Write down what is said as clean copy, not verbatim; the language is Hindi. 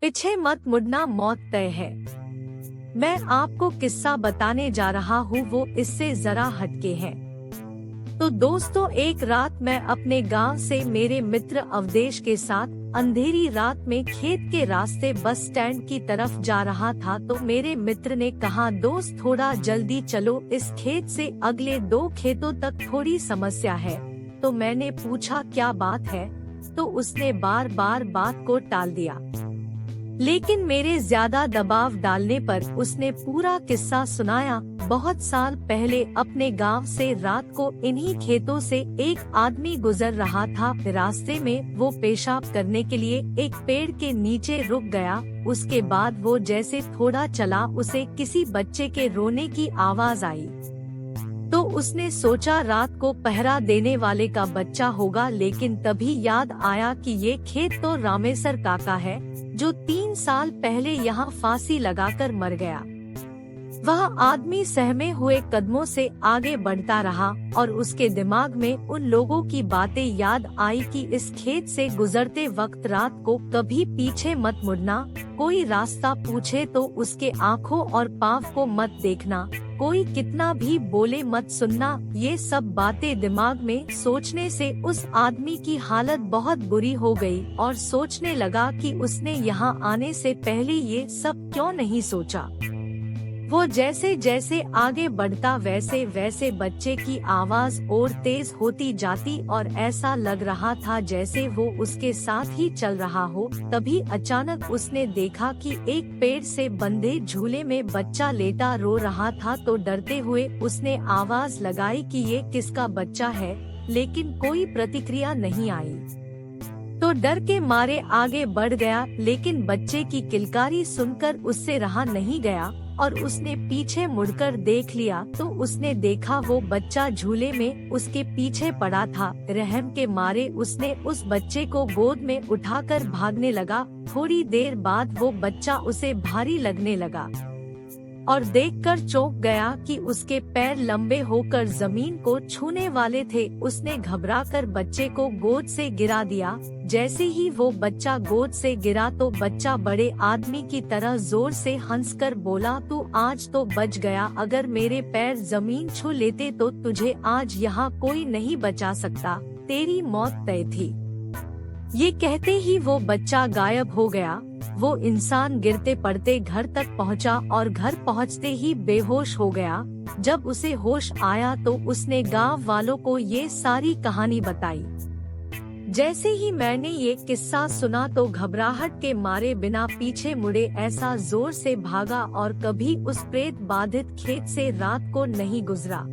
पीछे मत मुड़ना, मौत तय है। मैं आपको किस्सा बताने जा रहा हूँ, वो इससे जरा हटके है। तो दोस्तों, एक रात मैं अपने गांव से मेरे मित्र अवधेश के साथ अंधेरी रात में खेत के रास्ते बस स्टैंड की तरफ जा रहा था। तो मेरे मित्र ने कहा, दोस्त थोड़ा जल्दी चलो, इस खेत से अगले 2 खेतों तक थोड़ी समस्या है। तो मैंने पूछा क्या बात है, तो उसने बार बार बात को टाल दिया। लेकिन मेरे ज्यादा दबाव डालने पर उसने पूरा किस्सा सुनाया। बहुत साल पहले अपने गांव से रात को इन्हीं खेतों से एक आदमी गुजर रहा था। रास्ते में वो पेशाब करने के लिए एक पेड़ के नीचे रुक गया। उसके बाद वो जैसे थोड़ा चला, उसे किसी बच्चे के रोने की आवाज आई। तो उसने सोचा रात को पहरा देने वाले का बच्चा होगा, लेकिन तभी याद आया कि ये खेत तो रामेसर काका है, जो 3 साल पहले यहाँ फांसी लगाकर मर गया। वह आदमी सहमे हुए कदमों से आगे बढ़ता रहा और उसके दिमाग में उन लोगों की बातें याद आई कि इस खेत से गुजरते वक्त रात को कभी पीछे मत मुड़ना, कोई रास्ता पूछे तो उसके आँखों और पाँव को मत देखना, कोई कितना भी बोले मत सुनना। ये सब बातें दिमाग में सोचने से उस आदमी की हालत बहुत बुरी हो गई और सोचने लगा कि उसने यहाँ आने से पहले ये सब क्यों नहीं सोचा। वो जैसे जैसे आगे बढ़ता वैसे वैसे बच्चे की आवाज और तेज होती जाती और ऐसा लग रहा था जैसे वो उसके साथ ही चल रहा हो। तभी अचानक उसने देखा कि एक पेड़ से बंधे झूले में बच्चा लेटा रो रहा था। तो डरते हुए उसने आवाज लगाई कि ये किसका बच्चा है, लेकिन कोई प्रतिक्रिया नहीं आई। तो डर के मारे आगे बढ़ गया, लेकिन बच्चे की किलकारी सुनकर उससे रहा नहीं गया और उसने पीछे मुड़कर देख लिया। तो उसने देखा वो बच्चा झूले में उसके पीछे पड़ा था। रहम के मारे उसने उस बच्चे को गोद में उठाकर भागने लगा। थोड़ी देर बाद वो बच्चा उसे भारी लगने लगा और देखकर चौंक गया कि उसके पैर लंबे होकर जमीन को छूने वाले थे। उसने घबराकर बच्चे को गोद से गिरा दिया। जैसे ही वो बच्चा गोद से गिरा तो बच्चा बड़े आदमी की तरह जोर से हंसकर बोला, तू आज तो बच गया, अगर मेरे पैर जमीन छू लेते तो तुझे आज यहाँ कोई नहीं बचा सकता, तेरी मौत तय थी। ये कहते ही वो बच्चा गायब हो गया। वो इंसान गिरते पड़ते घर तक पहुंचा और घर पहुंचते ही बेहोश हो गया। जब उसे होश आया तो उसने गांव वालों को ये सारी कहानी बताई। जैसे ही मैंने ये किस्सा सुना तो घबराहट के मारे बिना पीछे मुड़े ऐसा जोर से भागा और कभी उस प्रेत बाधित खेत से रात को नहीं गुजरा।